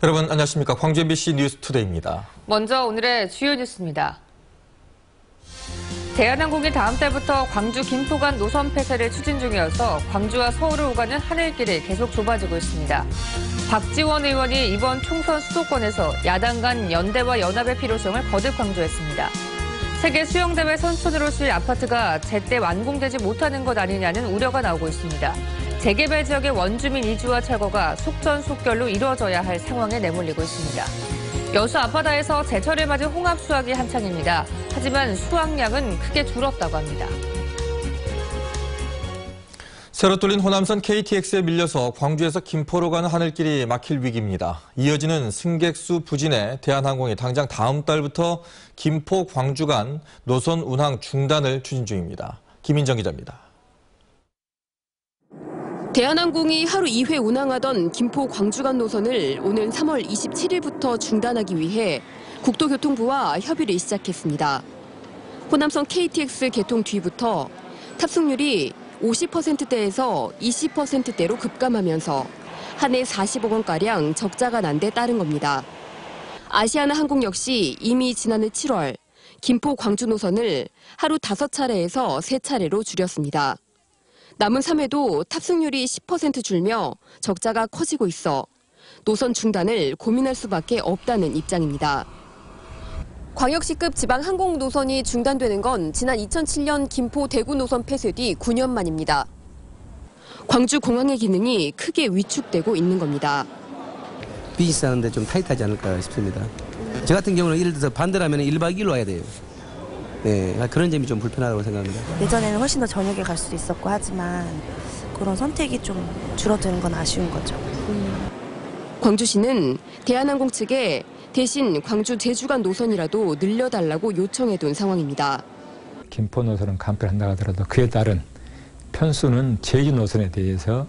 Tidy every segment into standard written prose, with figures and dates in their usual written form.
여러분 안녕하십니까. 광주 MBC 뉴스투데이입니다. 먼저 오늘의 주요 뉴스입니다. 대한항공이 다음 달부터 광주 김포 간 노선 폐쇄를 추진 중이어서 광주와 서울을 오가는 하늘길이 계속 좁아지고 있습니다. 박지원 의원이 이번 총선 수도권에서 야당 간 연대와 연합의 필요성을 거듭 강조했습니다. 세계 수영대회 선수촌으로 쓰일 아파트가 제때 완공되지 못하는 것 아니냐는 우려가 나오고 있습니다. 재개발 지역의 원주민 이주와 철거가 속전속결로 이루어져야 할 상황에 내몰리고 있습니다. 여수 앞바다에서 제철을 맞은 홍합 수확이 한창입니다. 하지만 수확량은 크게 줄었다고 합니다. 새로 뚫린 호남선 KTX에 밀려서 광주에서 김포로 가는 하늘길이 막힐 위기입니다. 이어지는 승객수 부진에 대한항공이 당장 다음 달부터 김포 광주 간 노선 운항 중단을 추진 중입니다. 김인정 기자입니다. 대한항공이 하루 2회 운항하던 김포 광주 간 노선을 오는 3월 27일부터 중단하기 위해 국토교통부와 협의를 시작했습니다. 호남선 KTX 개통 뒤부터 탑승률이 50%대에서 20%대로 급감하면서 한 해 40억 원가량 적자가 난 데 따른 겁니다. 아시아나항공 역시 이미 지난해 7월 김포 광주 노선을 하루 5차례에서 3차례로 줄였습니다. 남은 3회도 탑승률이 10% 줄며 적자가 커지고 있어 노선 중단을 고민할 수밖에 없다는 입장입니다. 광역시급 지방 항공 노선이 중단되는 건 지난 2007년 김포 대구 노선 폐쇄 뒤 9년 만입니다. 광주 공항의 기능이 크게 위축되고 있는 겁니다. 비즈니스 하는데 좀 타이트하지 않을까 싶습니다. 저 같은 경우는 예를 들어서 반대라면 1박 2일로 와야 돼요. 네, 그런 점이 좀 불편하다고 생각합니다. 예전에는 훨씬 더 저녁에 갈 수도 있었고 하지만 그런 선택이 좀 줄어드는 건 아쉬운 거죠. 광주시는 대한항공 측에 대신 광주 제주 간 노선이라도 늘려달라고 요청해둔 상황입니다. 김포 노선은 간편한다고 하더라도 그에 따른 편수는 제주 노선에 대해서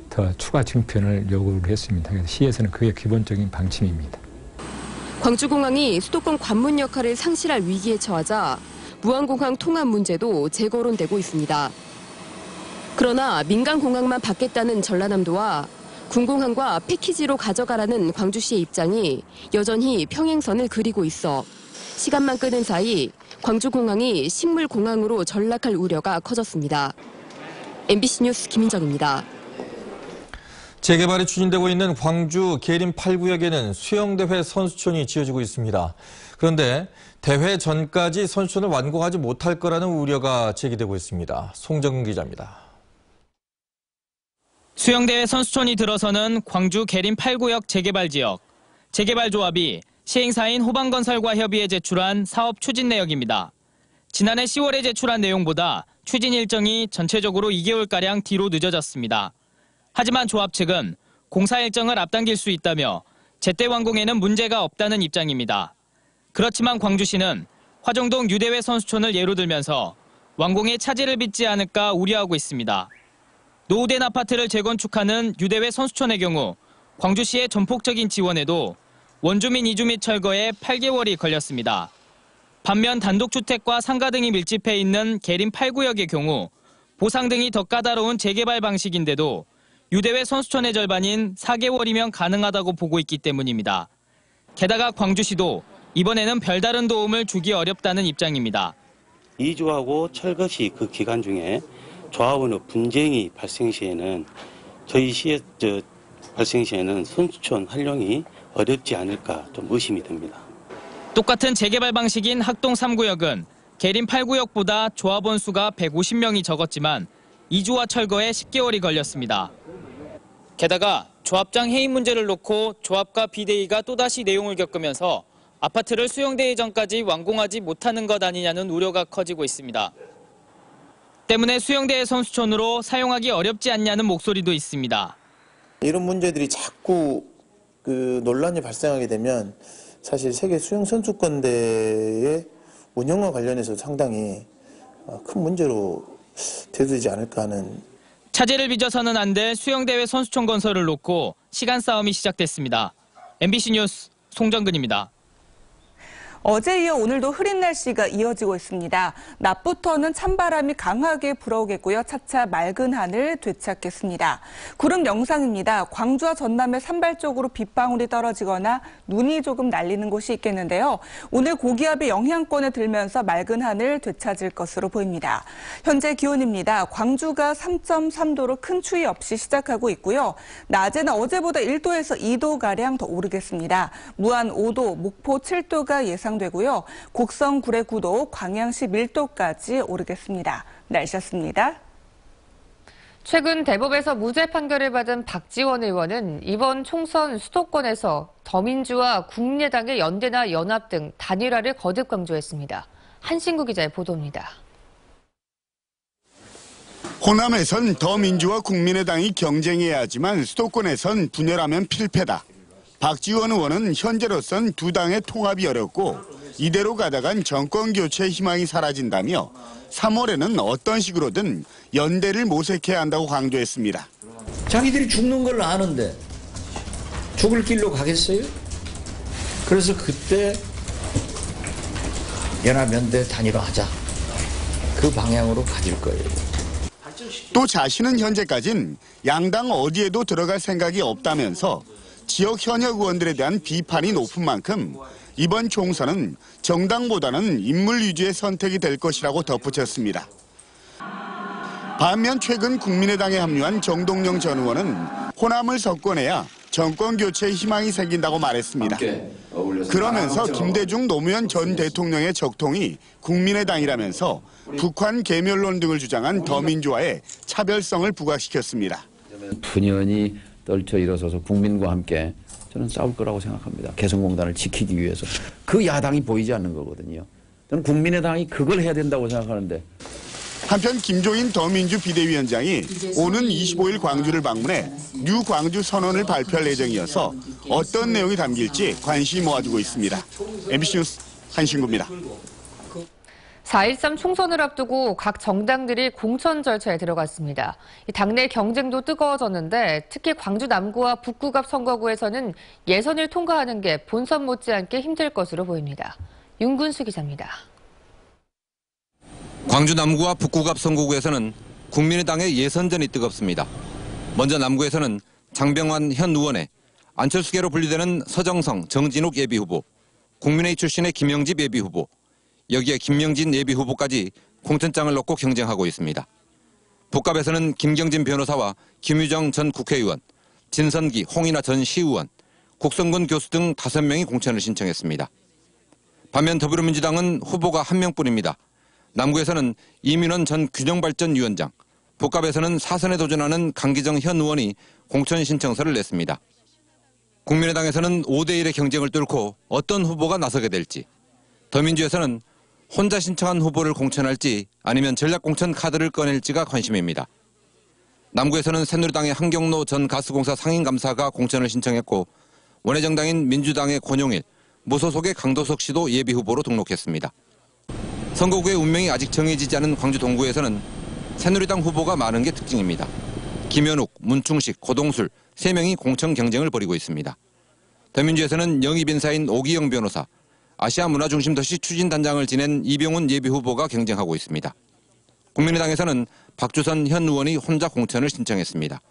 더 추가 증편을 요구를 했습니다. 그래서 시에서는 그게 기본적인 방침입니다. 광주공항이 수도권 관문 역할을 상실할 위기에 처하자 무안공항 통합 문제도 재거론되고 있습니다. 그러나 민간공항만 받겠다는 전라남도와 군공항과 패키지로 가져가라는 광주시의 입장이 여전히 평행선을 그리고 있어 시간만 끄는 사이 광주공항이 식물공항으로 전락할 우려가 커졌습니다. MBC 뉴스 김인정입니다. 재개발이 추진되고 있는 광주 계림 8구역에는 수영대회 선수촌이 지어지고 있습니다. 그런데 대회 전까지 선수촌을 완공하지 못할 거라는 우려가 제기되고 있습니다. 송정근 기자입니다. 수영대회 선수촌이 들어서는 광주 계림 8구역 재개발 지역. 재개발 조합이 시행사인 호방건설과 협의해 제출한 사업 추진 내역입니다. 지난해 10월에 제출한 내용보다 추진 일정이 전체적으로 2개월가량 뒤로 늦어졌습니다. 하지만 조합 측은 공사 일정을 앞당길 수 있다며 제때 완공에는 문제가 없다는 입장입니다. 그렇지만 광주시는 화정동 유대회 선수촌을 예로 들면서 완공에 차질을 빚지 않을까 우려하고 있습니다. 노후된 아파트를 재건축하는 유대회 선수촌의 경우 광주시의 전폭적인 지원에도 원주민 이주 및 철거에 8개월이 걸렸습니다. 반면 단독주택과 상가 등이 밀집해 있는 계림 8구역의 경우 보상 등이 더 까다로운 재개발 방식인데도 유대회 선수촌의 절반인 4개월이면 가능하다고 보고 있기 때문입니다. 게다가 광주시도 이번에는 별다른 도움을 주기 어렵다는 입장입니다. 이주하고 철거 시 그 기간 중에 조합원의 분쟁이 발생 시에는 저희 시의 발생 시에는 선수촌 활용이 어렵지 않을까 좀 의심이 듭니다. 똑같은 재개발 방식인 학동 3구역은 계림 8구역보다 조합원 수가 150명이 적었지만 이주와 철거에 10개월이 걸렸습니다. 게다가 조합장 해임 문제를 놓고 조합과 비대위가 또다시 내용을 겪으면서 아파트를 수영대회 전까지 완공하지 못하는 것 아니냐는 우려가 커지고 있습니다. 때문에 수영대회 선수촌으로 사용하기 어렵지 않냐는 목소리도 있습니다. 이런 문제들이 자꾸 논란이 발생하게 되면 사실 세계 수영 선수권대회 운영과 관련해서 상당히 큰 문제로 대두되지 않을까 하는. 차질을 빚어서는 안 될 수영대회 선수촌 건설을 놓고 시간 싸움이 시작됐습니다. MBC 뉴스 송정근입니다. 어제 이어 오늘도 흐린 날씨가 이어지고 있습니다. 낮부터는 찬바람이 강하게 불어오겠고요. 차차 맑은 하늘 되찾겠습니다. 구름 영상입니다. 광주와 전남의 산발적으로 빗방울이 떨어지거나 눈이 조금 날리는 곳이 있겠는데요. 오늘 고기압의 영향권에 들면서 맑은 하늘 되찾을 것으로 보입니다. 현재 기온입니다. 광주가 3.3도로 큰 추위 없이 시작하고 있고요. 낮에는 어제보다 1도에서 2도가량 더 오르겠습니다. 무안 5도, 목포 7도가 예상되고요. 곡성 구례 9도, 광양시 1도까지 오르겠습니다. 날씨였습니다. 최근 대법에서 무죄 판결을 받은 박지원 의원은 이번 총선 수도권에서 더민주와 국민의당의 연대나 연합 등 단일화를 거듭 강조했습니다. 한신구 기자의 보도입니다. 호남에선 더민주와 국민의당이 경쟁해야 하지만 수도권에선 분열하면 필패다. 박지원 의원은 현재로선 두 당의 통합이 어렵고 이대로 가다간 정권 교체 희망이 사라진다며 3월에는 어떤 식으로든 연대를 모색해야 한다고 강조했습니다. 자기들이 죽는 걸 아는데 죽을 길로 가겠어요? 그래서 그때 연합연대 단일화하자. 그 방향으로 가질 거예요. 또 자신은 현재까진 양당 어디에도 들어갈 생각이 없다면서 지역 현역 의원들에 대한 비판이 높은 만큼 이번 총선은 정당보다는 인물 위주의 선택이 될 것이라고 덧붙였습니다. 반면 최근 국민의당에 합류한 정동영 전 의원은 호남을 석권해야 정권 교체의 희망이 생긴다고 말했습니다. 그러면서 김대중 노무현 전 대통령의 적통이 국민의당이라면서 북한 계멸론 등을 주장한 더민주와의 차별성을 부각시켰습니다. 분연히 떨쳐 일어서서 국민과 함께 저는 싸울 거라고 생각합니다. 개성공단을 지키기 위해서. 그 야당이 보이지 않는 거거든요. 저는 국민의당이 그걸 해야 된다고 생각하는데. 한편 김종인 더민주 비대위원장이 오는 25일 광주를 방문해 뉴 광주 선언을 발표할 예정이어서 어떤 내용이 담길지 관심이 모아두고 있습니다. MBC 뉴스 한신구입니다. 4.13 총선을 앞두고 각 정당들이 공천 절차에 들어갔습니다. 당내 경쟁도 뜨거워졌는데 특히 광주 남구와 북구갑 선거구에서는 예선을 통과하는 게 본선 못지않게 힘들 것으로 보입니다. 윤근수 기자입니다. 광주 남구와 북구갑 선거구에서는 국민의당의 예선전이 뜨겁습니다. 먼저 남구에서는 장병환 현 의원의 안철수계로 분류되는 서정성, 정진욱 예비후보, 국민의힘 출신의 김영집 예비후보, 여기에 김명진 예비후보까지 공천장을 놓고 경쟁하고 있습니다. 북갑에서는 김경진 변호사와 김유정 전 국회의원, 진선기, 홍인하 전 시의원, 국성근 교수 등 5명이 공천을 신청했습니다. 반면 더불어민주당은 후보가 1명뿐입니다. 남구에서는 이민원 전 균형발전위원장, 북갑에서는 사선에 도전하는 강기정 현 의원이 공천 신청서를 냈습니다. 국민의당에서는 5대1의 경쟁을 뚫고 어떤 후보가 나서게 될지, 더민주에서는 혼자 신청한 후보를 공천할지 아니면 전략공천 카드를 꺼낼지가 관심입니다. 남구에서는 새누리당의 한경로 전 가스공사 상임감사가 공천을 신청했고 원외정당인 민주당의 권용일, 무소속의 강도석 씨도 예비후보로 등록했습니다. 선거구의 운명이 아직 정해지지 않은 광주 동구에서는 새누리당 후보가 많은 게 특징입니다. 김현욱, 문충식, 고동술 3명이 공천 경쟁을 벌이고 있습니다. 더민주에서는 영입인사인 오기영 변호사, 아시아문화중심도시 추진단장을 지낸 이병훈 예비후보가 경쟁하고 있습니다. 국민의당에서는 박주선 현 의원이 혼자 공천을 신청했습니다.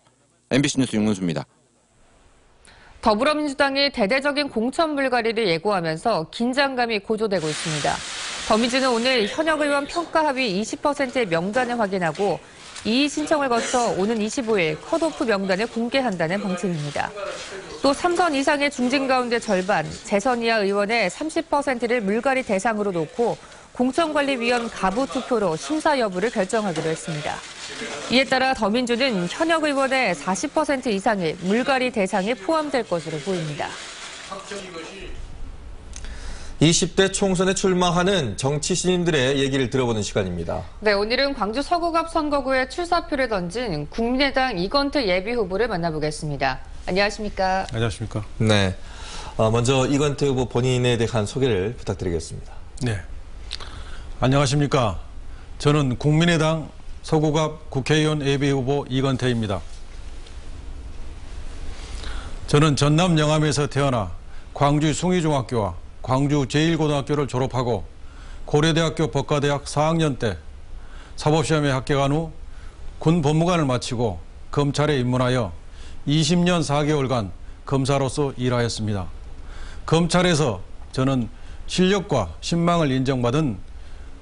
MBC 뉴스 윤근수입니다. 더불어민주당이 대대적인 공천 불가리를 예고하면서 긴장감이 고조되고 있습니다. 더민주는 오늘 현역 의원 평가 합의 20%의 명단을 확인하고 이의 신청을 거쳐 오는 25일 컷오프 명단을 공개한다는 방침입니다. 또 3선 이상의 중진 가운데 절반, 재선 이하 의원의 30%를 물갈이 대상으로 놓고 공천관리위원 가부 투표로 심사 여부를 결정하기로 했습니다. 이에 따라 더민주는 현역 의원의 40% 이상이 물갈이 대상에 포함될 것으로 보입니다. 20대 총선에 출마하는 정치 신인들의 얘기를 들어보는 시간입니다. 네, 오늘은 광주 서구갑 선거구에 출사표를 던진 국민의당 이건태 예비후보를 만나보겠습니다. 안녕하십니까? 안녕하십니까? 네, 먼저 이건태 후보 본인에 대한 소개를 부탁드리겠습니다. 네, 안녕하십니까? 저는 국민의당 서구갑 국회의원 예비후보 이건태입니다. 저는 전남 영암에서 태어나 광주 숭의중학교와 광주 제1고등학교를 졸업하고 고려대학교 법과대학 4학년 때 사법시험에 합격한 후 군 법무관을 마치고 검찰에 입문하여 20년 4개월간 검사로서 일하였습니다. 검찰에서 저는 실력과 신망을 인정받은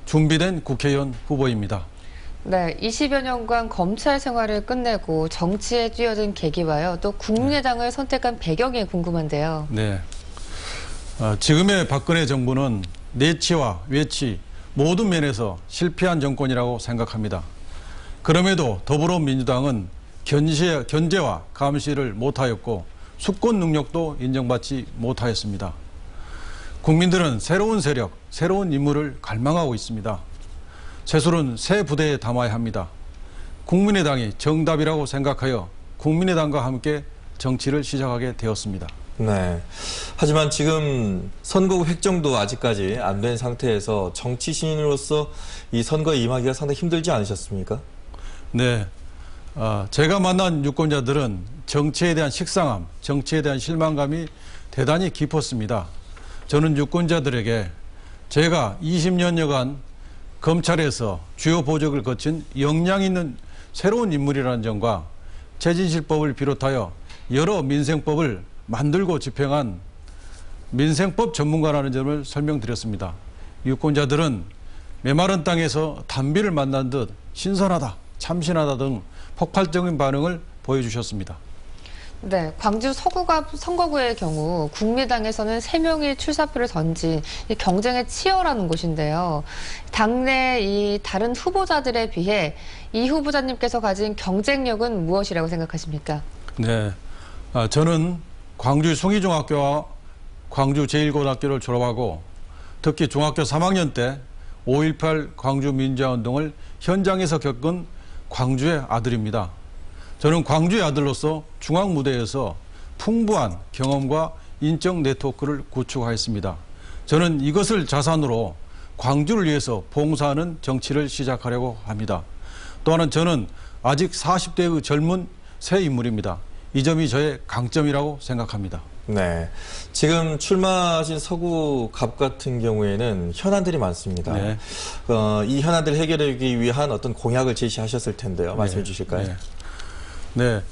준비된 국회의원 후보입니다. 네, 20여 년간 검찰 생활을 끝내고 정치에 뛰어든 계기와요. 또 국민의당을 선택한 배경이 궁금한데요. 네. 지금의 박근혜 정부는 내치와 외치 모든 면에서 실패한 정권이라고 생각합니다. 그럼에도 더불어민주당은 견제와 감시를 못하였고 수권 능력도 인정받지 못하였습니다. 국민들은 새로운 세력, 새로운 인물을 갈망하고 있습니다. 새술은 새 부대에 담아야 합니다. 국민의당이 정답이라고 생각하여 국민의당과 함께 정치를 시작하게 되었습니다. 네. 하지만 지금 선거구 획정도 아직까지 안 된 상태에서 정치 신인으로서 이 선거에 임하기가 상당히 힘들지 않으셨습니까? 네. 제가 만난 유권자들은 정치에 대한 식상함, 정치에 대한 실망감이 대단히 깊었습니다. 저는 유권자들에게 제가 20년여간 검찰에서 주요 보직을 거친 역량 있는 새로운 인물이라는 점과 최진실법을 비롯하여 여러 민생법을 만들고 집행한 민생법 전문가라는 점을 설명드렸습니다. 유권자들은 메마른 땅에서 단비를 만난 듯 신선하다, 참신하다 등 폭발적인 반응을 보여주셨습니다. 네, 광주 서구갑 선거구의 경우 국민의당에서는 3명이 출사표를 던진 경쟁에 치열한 곳인데요. 당내 이 다른 후보자들에 비해 이 후보자님께서 가진 경쟁력은 무엇이라고 생각하십니까? 네, 저는 광주 숭희중학교와 광주 제1고등학교를 졸업하고 특히 중학교 3학년 때 5.18 광주 민주화운동을 현장에서 겪은 광주의 아들입니다. 저는 광주의 아들로서 중앙무대에서 풍부한 경험과 인적 네트워크를 구축하였습니다. 저는 이것을 자산으로 광주를 위해서 봉사하는 정치를 시작하려고 합니다. 또 하나는 저는 아직 40대의 젊은 새 인물입니다. 이 점이 저의 강점이라고 생각합니다. 네. 지금 출마하신 서구갑 같은 경우에는 현안들이 많습니다. 네. 이 현안들을 해결하기 위한 어떤 공약을 제시하셨을 텐데요. 말씀해 주실까요? 네. 네.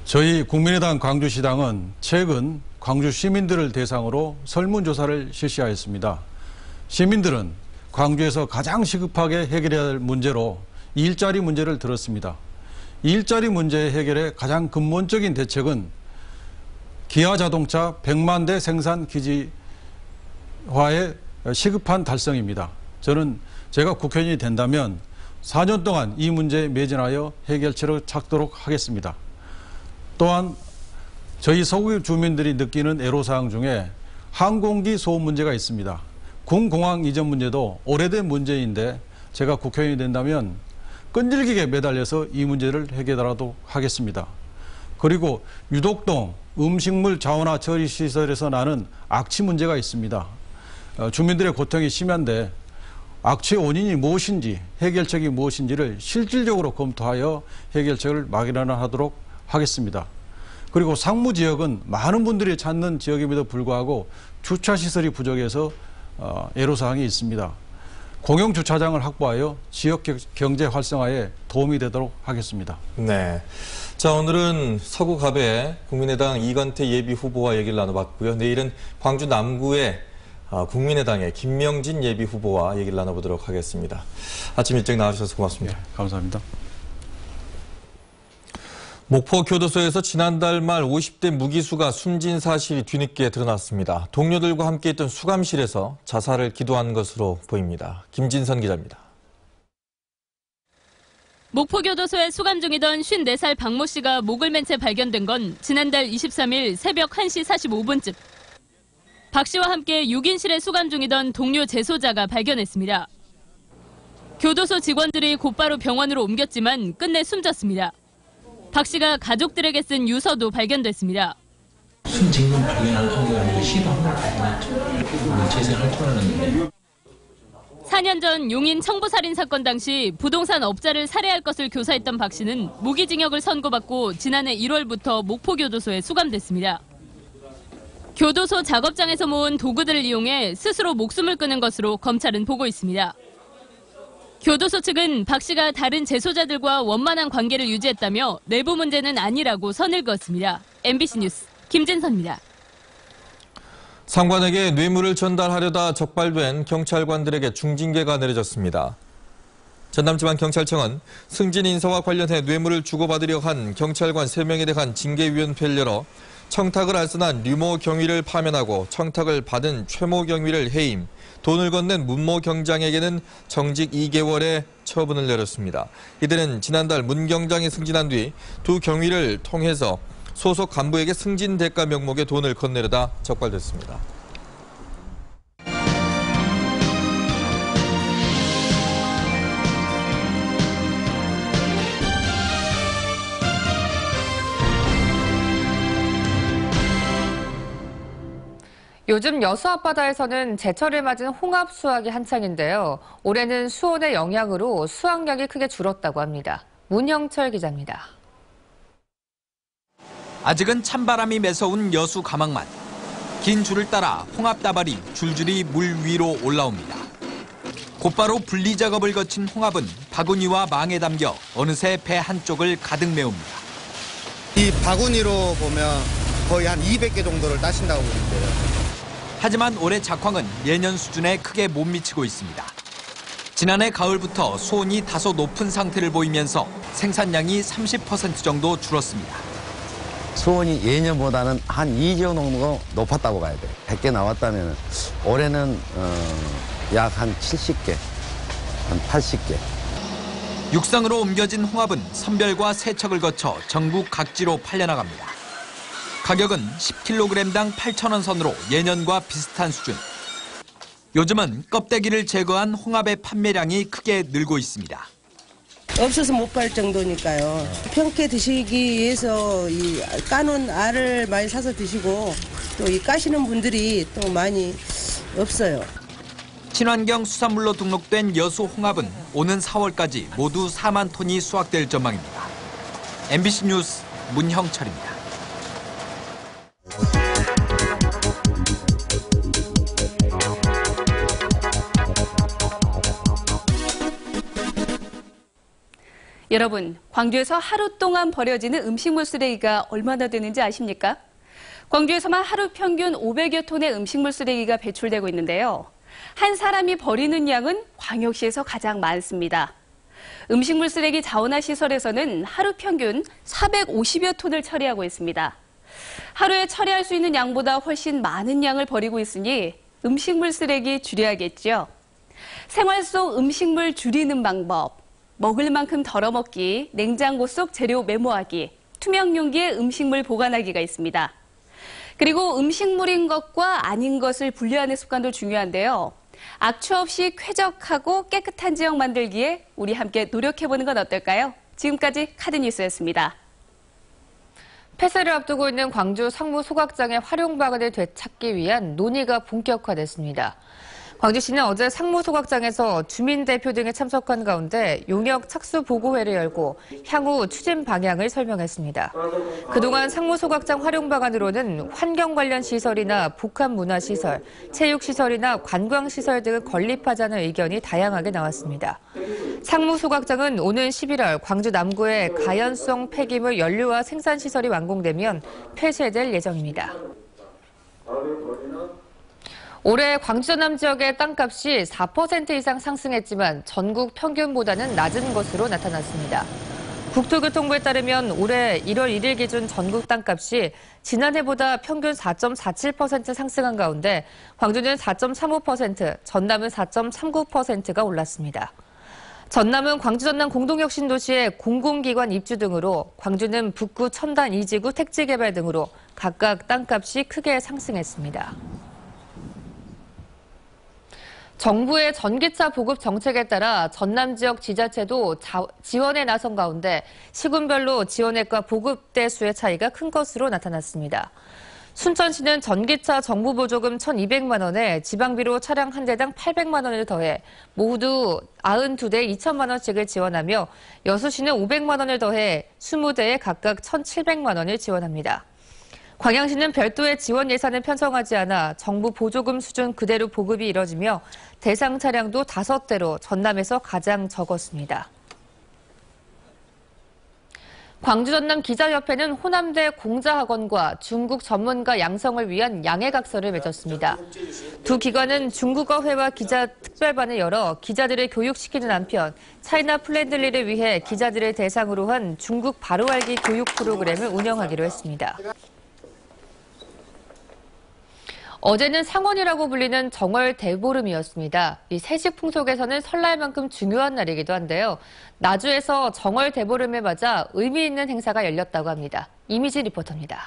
저희 국민의당 광주시당은 최근 광주 시민들을 대상으로 설문조사를 실시하였습니다. 시민들은 광주에서 가장 시급하게 해결해야 할 문제로 일자리 문제를 들었습니다. 일자리 문제 해결의 가장 근본적인 대책은 기아자동차 100만 대 생산 기지화의 시급한 달성입니다. 저는 제가 국회의원이 된다면 4년 동안 이 문제에 매진하여 해결책을 찾도록 하겠습니다. 또한 저희 서구 주민들이 느끼는 애로사항 중에 항공기 소음 문제가 있습니다. 군공항 이전 문제도 오래된 문제인데 제가 국회의원이 된다면 끈질기게 매달려서 이 문제를 해결하도록 하겠습니다. 그리고 유독동 음식물 자원화 처리 시설에서 나는 악취 문제가 있습니다. 주민들의 고통이 심한데 악취의 원인이 무엇인지 해결책이 무엇인지를 실질적으로 검토하여 해결책을 마련하도록 하겠습니다. 그리고 상무 지역은 많은 분들이 찾는 지역임에도 불구하고 주차시설이 부족해서 애로사항이 있습니다. 공영주차장을 확보하여 지역 경제 활성화에 도움이 되도록 하겠습니다. 네. 자, 오늘은 서구갑의 국민의당 이건태 예비후보와 얘기를 나눠봤고요. 내일은 광주 남구의 국민의당의 김명진 예비후보와 얘기를 나눠보도록 하겠습니다. 아침 일찍 나와주셔서 고맙습니다. 네, 감사합니다. 목포 교도소에서 지난달 말 50대 무기수가 숨진 사실이 뒤늦게 드러났습니다. 동료들과 함께 있던 수감실에서 자살을 기도한 것으로 보입니다. 김진선 기자입니다. 목포 교도소에 수감 중이던 54살 박모 씨가 목을 맨 채 발견된 건 지난달 23일 새벽 1시 45분쯤. 박 씨와 함께 6인실에 수감 중이던 동료 재소자가 발견했습니다. 교도소 직원들이 곧바로 병원으로 옮겼지만 끝내 숨졌습니다. 박 씨가 가족들에게 쓴 유서도 발견됐습니다. 숨 직접 발견한 게 아니고 시도한 걸 발견했죠. 재생활동하는데. 4년 전 용인 청부살인 사건 당시 부동산 업자를 살해할 것을 교사했던 박 씨는 무기징역을 선고받고 지난해 1월부터 목포교도소에 수감됐습니다. 교도소 작업장에서 모은 도구들을 이용해 스스로 목숨을 끊은 것으로 검찰은 보고 있습니다. 교도소 측은 박 씨가 다른 재소자들과 원만한 관계를 유지했다며 내부 문제는 아니라고 선을 그었습니다. MBC 뉴스 김진선입니다. 상관에게 뇌물을 전달하려다 적발된 경찰관들에게 중징계가 내려졌습니다. 전남지방경찰청은 승진 인사와 관련해 뇌물을 주고받으려 한 경찰관 3명에 대한 징계위원회를 열어 청탁을 알선한 류모 경위를 파면하고 청탁을 받은 최모 경위를 해임, 돈을 건넨 문모 경장에게는 정직 2개월의 처분을 내렸습니다. 이들은 지난달 문 경장이 승진한 뒤 두 경위를 통해서 소속 간부에게 승진 대가 명목의 돈을 건네려다 적발됐습니다. 요즘 여수 앞바다에서는 제철을 맞은 홍합 수확이 한창인데요. 올해는 수온의 영향으로 수확량이 크게 줄었다고 합니다. 문형철 기자입니다. 아직은 찬바람이 매서운 여수 가망만. 긴 줄을 따라 홍합다발이 줄줄이 물 위로 올라옵니다. 곧바로 분리 작업을 거친 홍합은 바구니와 망에 담겨 어느새 배 한쪽을 가득 메웁니다. 이 바구니로 보면 거의 한 200개 정도를 따신다고 보면 돼요. 하지만 올해 작황은 예년 수준에 크게 못 미치고 있습니다. 지난해 가을부터 수온이 다소 높은 상태를 보이면서 생산량이 30% 정도 줄었습니다. 수온이 예년보다는 한 2조 정도 높았다고 봐야 돼요. 100개 나왔다면 올해는 약 한 70개, 한 80개. 육상으로 옮겨진 홍합은 선별과 세척을 거쳐 전국 각지로 팔려나갑니다. 가격은 10kg당 8,000원 선으로 예년과 비슷한 수준. 요즘은 껍데기를 제거한 홍합의 판매량이 크게 늘고 있습니다. 없어서 못 팔 정도니까요. 평께 드시기 위해서 이 까놓은 알을 많이 사서 드시고 또 이 까시는 분들이 또 많이 없어요. 친환경 수산물로 등록된 여수 홍합은 오는 4월까지 모두 4만 톤이 수확될 전망입니다. MBC 뉴스 문형철입니다. 여러분, 광주에서 하루 동안 버려지는 음식물 쓰레기가 얼마나 되는지 아십니까? 광주에서만 하루 평균 500여 톤의 음식물 쓰레기가 배출되고 있는데요. 한 사람이 버리는 양은 광역시에서 가장 많습니다. 음식물 쓰레기 자원화 시설에서는 하루 평균 450여 톤을 처리하고 있습니다. 하루에 처리할 수 있는 양보다 훨씬 많은 양을 버리고 있으니 음식물 쓰레기 줄여야겠죠. 생활 속 음식물 줄이는 방법. 먹을 만큼 덜어먹기, 냉장고 속 재료 메모하기, 투명 용기에 음식물 보관하기가 있습니다. 그리고 음식물인 것과 아닌 것을 분류하는 습관도 중요한데요. 악취 없이 쾌적하고 깨끗한 지역 만들기에 우리 함께 노력해보는 건 어떨까요? 지금까지 카드뉴스였습니다. 폐쇄를 앞두고 있는 광주 상무 소각장의 활용 방안을 되찾기 위한 논의가 본격화됐습니다. 광주시는 어제 상무 소각장에서 주민 대표 등이 참석한 가운데 용역 착수 보고회를 열고 향후 추진 방향을 설명했습니다. 그동안 상무 소각장 활용 방안으로는 환경 관련 시설이나 복합 문화 시설, 체육 시설이나 관광 시설 등을 건립하자는 의견이 다양하게 나왔습니다. 상무 소각장은 오는 11월 광주 남구의 가연성 폐기물 연료화 생산 시설이 완공되면 폐쇄될 예정입니다. 올해 광주 전남 지역의 땅값이 4% 이상 상승했지만 전국 평균보다는 낮은 것으로 나타났습니다. 국토교통부에 따르면 올해 1월 1일 기준 전국 땅값이 지난해보다 평균 4.47% 상승한 가운데 광주는 4.35%, 전남은 4.39%가 올랐습니다. 전남은 광주 전남 공동혁신도시의 공공기관 입주 등으로 광주는 북구 첨단 2지구 택지개발 등으로 각각 땅값이 크게 상승했습니다. 정부의 전기차 보급 정책에 따라 전남 지역 지자체도 지원에 나선 가운데 시군별로 지원액과 보급 대수의 차이가 큰 것으로 나타났습니다. 순천시는 전기차 정부 보조금 1,200만 원에 지방비로 차량 한 대당 800만 원을 더해 모두 92대 2천만 원씩을 지원하며 여수시는 500만 원을 더해 20대에 각각 1,700만 원을 지원합니다. 광양시는 별도의 지원 예산을 편성하지 않아 정부 보조금 수준 그대로 보급이 이뤄지며 대상 차량도 5대로 전남에서 가장 적었습니다. 광주 전남 기자협회는 호남대 공자학원과 중국 전문가 양성을 위한 양해각서를 맺었습니다. 두 기관은 중국어회화 기자 특별반을 열어 기자들을 교육시키는 한편 차이나 플랜들리를 위해 기자들을 대상으로 한 중국 바로 알기 교육 프로그램을 운영하기로 했습니다. 어제는 상원이라고 불리는 정월 대보름이었습니다. 이 세식 풍속에서는 설날만큼 중요한 날이기도 한데요. 나주에서 정월 대보름에 맞아 의미 있는 행사가 열렸다고 합니다. 이미지 리포터입니다.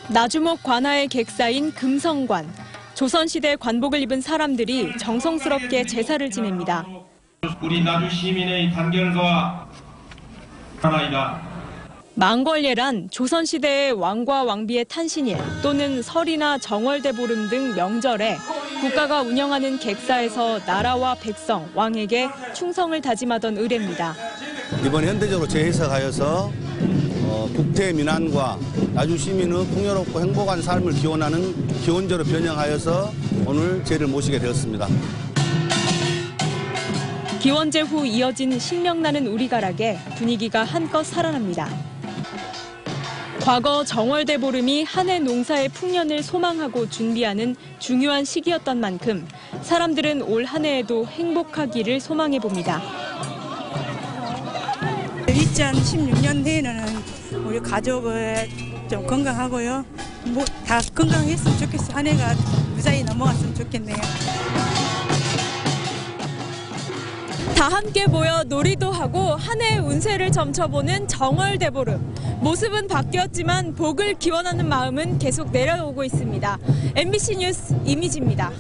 나주목 관아의 객사인 금성관. 조선시대 관복을 입은 사람들이 정성스럽게 제사를 지냅니다. 우리 나주 시민의 단결과 하나이다. 망걸예란 조선시대의 왕과 왕비의 탄신일 또는 설이나 정월대보름 등 명절에 국가가 운영하는 객사에서 나라와 백성, 왕에게 충성을 다짐하던 의례입니다. 이번 현대적으로 재해석하여서 국태 민안과 나주 시민의 풍요롭고 행복한 삶을 기원하는 기원제로 변형하여서 오늘 제를 모시게 되었습니다. 기원제 후 이어진 신명나는 우리가락에 분위기가 한껏 살아납니다. 과거 정월대보름이 한 해 농사의 풍년을 소망하고 준비하는 중요한 시기였던 만큼 사람들은 올 한 해에도 행복하기를 소망해 봅니다. 2016년에는 우리 가족을 좀 건강하고요. 뭐 다 건강했으면 좋겠어요. 한 해가 무사히 넘어갔으면 좋겠네요. 다 함께 모여 놀이도 하고 한 해의 운세를 점쳐보는 정월대보름. 모습은 바뀌었지만 복을 기원하는 마음은 계속 내려오고 있습니다. MBC 뉴스 이미지입니다.